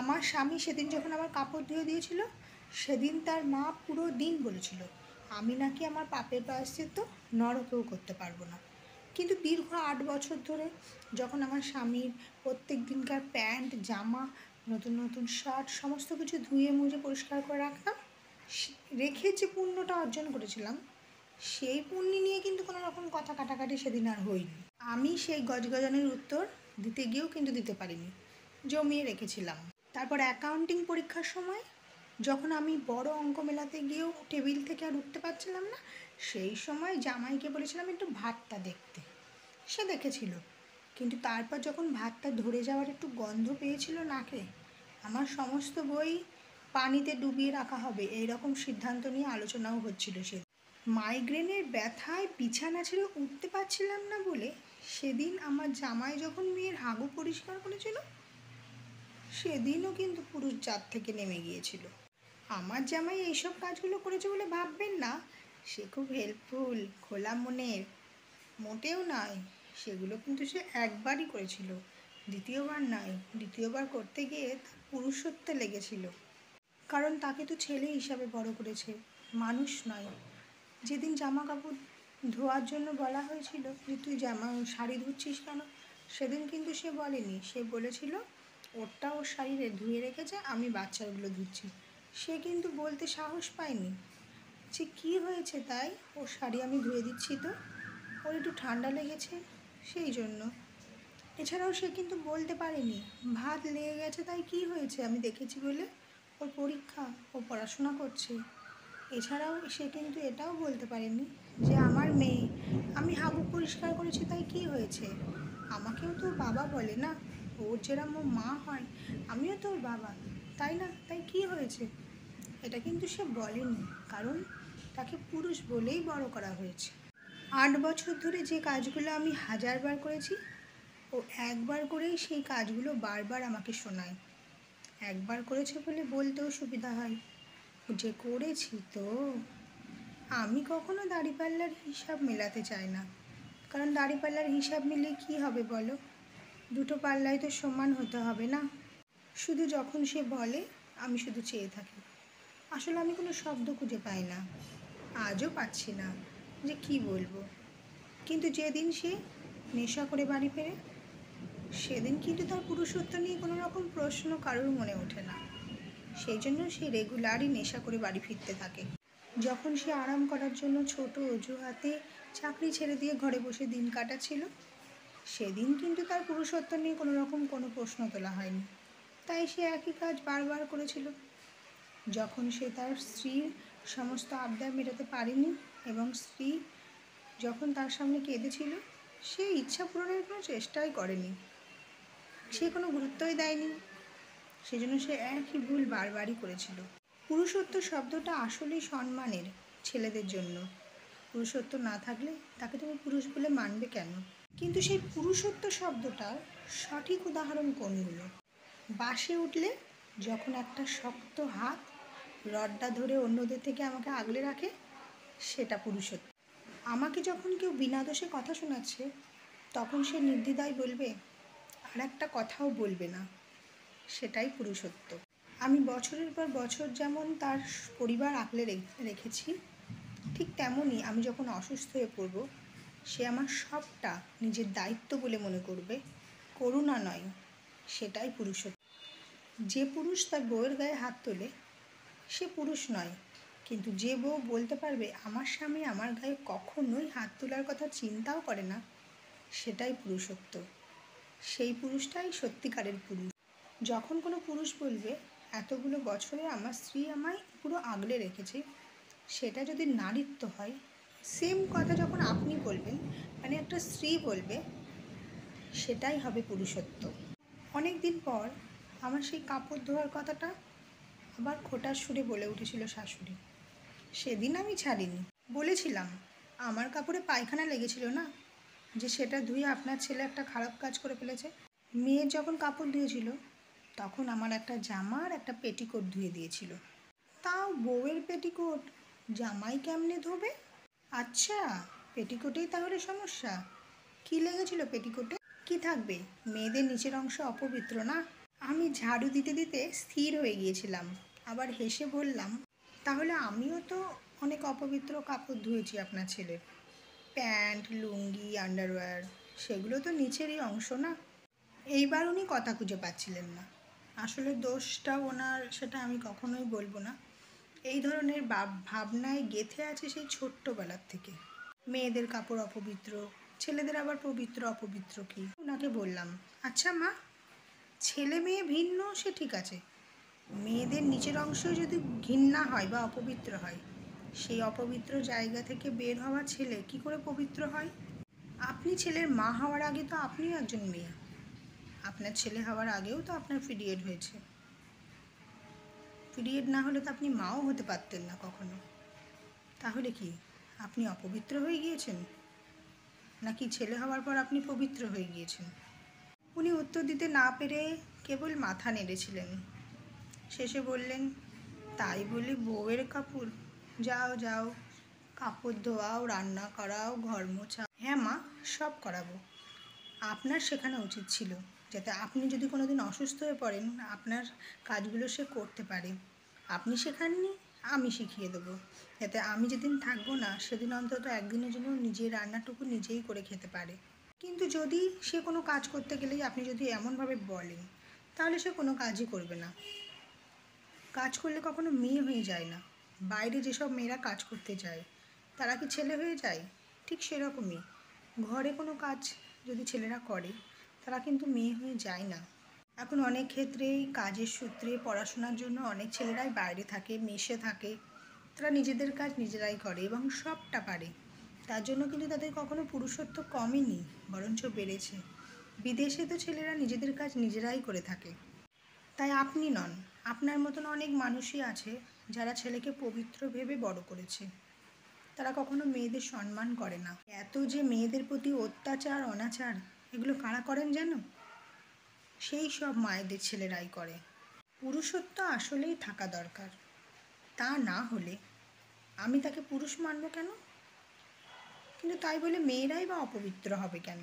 আমার স্বামী সেদিন যখন আমার কাপড় ধুয়ে দিয়েছিল, সেদিন তার মা পুরো দিন বলেছিল আমি নাকি আমার পাপের প্রায়শ্চিত্ত নরকেও করতে পারবো না। কিন্তু দীর্ঘ 8 বছর ধরে যখন আমার স্বামীর প্রত্যেক দিনকার প্যান্ট, জামা, নতুন নতুন শার্ট সমস্ত কিছু ধুয়ে মুছে পরিষ্কার করে রাখতাম, রেখে যে পুণ্যটা অর্জন করেছিলাম, সেই পুণ্য নিয়ে কিন্তু কোনো রকম কথা কাটাকাটি সেদিন আর হয়নি। আমি সেই গজগজানের উত্তর দিতে গিয়েও কিন্তু দিতে পারিনি, জমিয়ে রেখেছিলাম। তারপর অ্যাকাউন্টিং পরীক্ষার সময় যখন আমি বড় অঙ্ক মেলাতে গিয়েও টেবিল থেকে আর উঠতে পারছিলাম না, সেই সময় জামাইকে বলেছিলাম একটু ভাতটা দেখতে। সে দেখেছিল, কিন্তু তারপর যখন ভাতটা ধরে যাওয়ার একটু গন্ধ পেয়েছিল নাকে, আমার সমস্ত বই পানিতে ডুবিয়ে রাখা হবে এইরকম সিদ্ধান্ত নিয়ে আলোচনাও হচ্ছিল। সে মাইগ্রেনের ব্যথায় বিছানা ছেড়ে উঠতে পারছিলাম না বলে সেদিন আমার জামাই যখন মেয়ের হাগু পরিষ্কার করেছিল, সেদিনও কিন্তু পুরুষ জাত থেকে নেমে গিয়েছিল। আমার জামাই এইসব কাজগুলো করেছে বলে ভাববেন না সে খুব হেল্পফুল, খোলা মনের, মোটেও নয়। সেগুলো কিন্তু সে একবারই করেছিল, দ্বিতীয়বার নয়। দ্বিতীয়বার করতে গিয়ে তার পুরুষত্বে লেগেছিল, কারণ তাকে তো ছেলে হিসাবে বড় করেছে, মানুষ নয়। যেদিন জামা কাপড় ধোয়ার জন্য বলা হয়েছিল যে তুই শাড়ি ধুচ্ছিস কেন, সেদিন কিন্তু সে বলেনি। সে বলেছিল ওরটা ওর শাড়ি ধুয়ে রেখেছে, আমি বাচ্চাগুলো ধুচ্ছি। সে কিন্তু বলতে সাহস পায়নি যে কী হয়েছে তাই, ওর শাড়ি আমি ধুয়ে দিচ্ছি তো, ওর একটু ঠান্ডা লেগেছে সেই জন্য। এছাড়াও সে কিন্তু বলতে পারেনি ভাত লেগে গেছে তাই কী হয়েছে, আমি দেখেছি বলে, ওর পরীক্ষা, ও পড়াশোনা করছে। এছাড়াও সে কিন্তু এটাও বলতে পারেনি যে আমার মেয়ে, আমি হাগু পরিষ্কার করেছি তাই কী হয়েছে, আমাকেও তো বাবা বলে না, ওর যেরকম ও মা হয় আমিও তো ওর বাবা, তাই না, তাই কী হয়েছে। এটা কিন্তু সে বলেনি, কারণ তাকে পুরুষ বলেই বড় করা হয়েছে। 8 বছর ধরে যে কাজগুলো আমি হাজারবার করেছি, ও একবার করেই সেই কাজগুলো বারবার আমাকে শোনায়। একবার করেছে বলে বলতেও সুবিধা হয় যে করেছি তো। আমি কখনো দাড়িপাল্লার হিসাব মেলাতে চাই না, কারণ দাড়িপাল্লার হিসাব মিলিয়ে কী হবে বলো, দুটো পাল্লাই তো সমান হতে হবে না। শুধু যখন সে বলে আমি শুধু চেয়ে থাকি, আসলে আমি কোনো শব্দ খুঁজে পাই না, আজও পাচ্ছি না যে কি বলবো। কিন্তু যেদিন সে নেশা করে বাড়ি ফেরে, সেদিন কিন্তু তার পুরুষত্ব নিয়ে কোনো রকম প্রশ্ন কারোর মনে ওঠে না। সেই জন্য সে রেগুলারই নেশা করে বাড়ি ফিরতে থাকে। যখন সে আরাম করার জন্য ছোট অজুহাতে চাকরি ছেড়ে দিয়ে ঘরে বসে দিন কাটাচ্ছিল, সেদিন কিন্তু তার পুরুষত্ব নিয়ে কোনো রকম কোনো প্রশ্ন তোলা হয়নি, তাই সে একই কাজ বারবার করেছিল। যখন সে তার স্ত্রীর সমস্ত আবদার মেটাতে পারেনি এবং স্ত্রী যখন তার সামনে কেঁদেছিল, সে ইচ্ছা পূরণের কোনো চেষ্টাই করেনি, সে কোনো গুরুত্বই দেয়নি। সেজন্য সে একই ভুল বারবারই করেছিল। পুরুষত্ব শব্দটা আসলেই সম্মানের ছেলেদের জন্য। পুরুষত্ব না থাকলে তাকে তুমি পুরুষ বলে মানবে কেন? কিন্তু সেই পুরুষত্ব শব্দটার সঠিক উদাহরণ কোনগুলো? বাসে উঠলে যখন একটা শক্ত হাত রডটা ধরে অন্যদের থেকে আমাকে আগলে রাখে, সেটা পুরুষত্ব। আমাকে যখন কেউ বিনা দোষে কথা শোনাচ্ছে, তখন সে নির্দ্বিধায় বলবে, আর একটা কথাও বলবে না, সেটাই পুরুষত্ব। আমি বছরের পর বছর যেমন তার পরিবার আগলে রেখেছি, ঠিক তেমনই আমি যখন অসুস্থ হয়ে পড়ব, সে আমার সবটা নিজের দায়িত্ব বলে মনে করবে, করুণা নয়, সেটাই পুরুষত্ব। যে পুরুষ তার বউয়ের গায়ে হাত তোলে সে পুরুষ নয়, কিন্তু যে বউ বলতে পারবে আমার স্বামী আমার গায়ে কখনোই হাত তোলার কথা চিন্তাও করে না, সেটাই পুরুষত্ব। সেই পুরুষটাই সত্যিকারের পুরুষ। যখন কোনো পুরুষ বলবে এতগুলো বছরে আমার স্ত্রী আমায় পুরো আগলে রেখেছে, সেটা যদি নারীত্ব হয়, সেম কথা যখন আপনি বলবেন, মানে একটা স্ত্রী বলবে, সেটাই হবে পুরুষত্ব। অনেক দিন পর আমার সেই কাপড় ধোয়ার কথাটা আবার খোঁটার সুরে বলে উঠেছিল শাশুড়ি। সেদিন আমি ছাড়িনি, বলেছিলাম আমার কাপড়ে পায়খানা লেগেছিল না, যে সেটা ধুয়ে আপনার ছেলে একটা খারাপ কাজ করে ফেলেছে। মেয়ের যখন কাপড় ধুয়েছিল তখন আমার একটা জামা আর একটা পেটিকোট ধুয়ে দিয়েছিল। তাও বউয়ের পেটিকোট জামাই কেমনে ধোবে? আচ্ছা, পেটিকোটেই তাহলে সমস্যা? কি লেগেছিল পেটিকোটে? কি থাকবে, মেয়েদের নিচের অংশ অপবিত্র না? আমি ঝাড়ু দিতে দিতে স্থির হয়ে গিয়েছিলাম, আবার হেসে বললাম, তাহলে আমিও তো অনেক অপবিত্র কাপড় ধুয়েছি আপনার ছেলের। প্যান্ট, লুঙ্গি, আন্ডারওয়্যার, সেগুলো তো নিচেরই অংশ না? এইবার উনি কথা খুঁজে পাচ্ছিলেন না। আসলে দোষটা ওনার, সেটা আমি কখনোই বলবো না। এই ধরনের ভাবনায় গেঁথে আছে সেই ছোট্টবেলার থেকে। মেয়েদের কাপড় অপবিত্র, ছেলেদের আবার পবিত্র অপবিত্র কি। ওনাকে বললাম, আচ্ছা মা, ছেলে মেয়ে ভিন্ন সে ঠিক আছে, মেয়েদের নিচের অংশ যদি ঘৃণা হয় বা অপবিত্র হয়, সেই অপবিত্র জায়গা থেকে বের হওয়া ছেলে কি করে পবিত্র হয়? আপনি ছেলের মা হওয়ার আগে তো আপনিও একজন মেয়ে। আপনার ছেলে হওয়ার আগেও তো আপনার পিরিয়ড হয়েছে। পিরিয়ড না হলে তো আপনি মাও হতে পারতেন না কখনো। তাহলে কি আপনি অপবিত্র হয়ে গিয়েছেন, নাকি ছেলে হওয়ার পর আপনি পবিত্র হয়ে গিয়েছেন? উনি উত্তর দিতে না পেরে কেবল মাথা নেড়েছিলেন। শেষে বললেন, তাই বলে বউয়ের কাপড়? যাও যাও, কাপড় ধোয়াও, রান্না করাও, ঘর মোছা। হ্যাঁ মা, সব করাবো। আপনার শেখানো উচিত ছিল, যাতে আপনি যদি কোনো দিন অসুস্থ হয়ে পড়েন আপনার কাজগুলো সে করতে পারে। আপনি শেখাননি, আমি শিখিয়ে দেবো, যাতে আমি যেদিন থাকবো না সেদিন অন্তত একদিনের জন্য নিজের রান্নাটুকু নিজেই করে খেতে পারে। কিন্তু যদি সে কোনো কাজ করতে গেলেই আপনি যদি এমনভাবে বলেন, তাহলে সে কোনো কাজই করবে না। কাজ করলে কখনো মেয়ে হয়ে যায় না। বাইরে যেসব মেয়েরা কাজ করতে যায়, তারা কি ছেলে হয়ে যায়? ঠিক সেরকমই ঘরে কোনো কাজ যদি ছেলেরা করে, তারা কিন্তু মেয়ে হয়ে যায় না। এখন অনেক ক্ষেত্রেই কাজের সূত্রে, পড়াশোনার জন্য অনেক ছেলেরাই বাইরে থাকে, মেসে থাকে। তারা নিজেদের কাজ নিজেরাই করে এবং সবটা পারে। তার জন্য কিন্তু তাদের কখনো পুরুষত্ব কমেনি, বরঞ্চ বেড়েছে। বিদেশে তো ছেলেরা নিজেদের কাজ নিজেরাই করে থাকে। তাই আপনি নন, আপনার মতন অনেক মানুষই আছে যারা ছেলেকে পবিত্র ভেবে বড় করেছে। তারা কখনো মেয়েদের সম্মান করে না। এত যে মেয়েদের প্রতি অত্যাচার, অনাচার, এগুলো কারা করেন জানো? সেই সব মায়েদের ছেলেরাই করে। পুরুষত্ব আসলেই থাকা দরকার। তা না হলে আমি তাকে পুরুষ মানব কেন? কিন্তু তাই বলে মেয়েরাই বা অপবিত্র হবে কেন?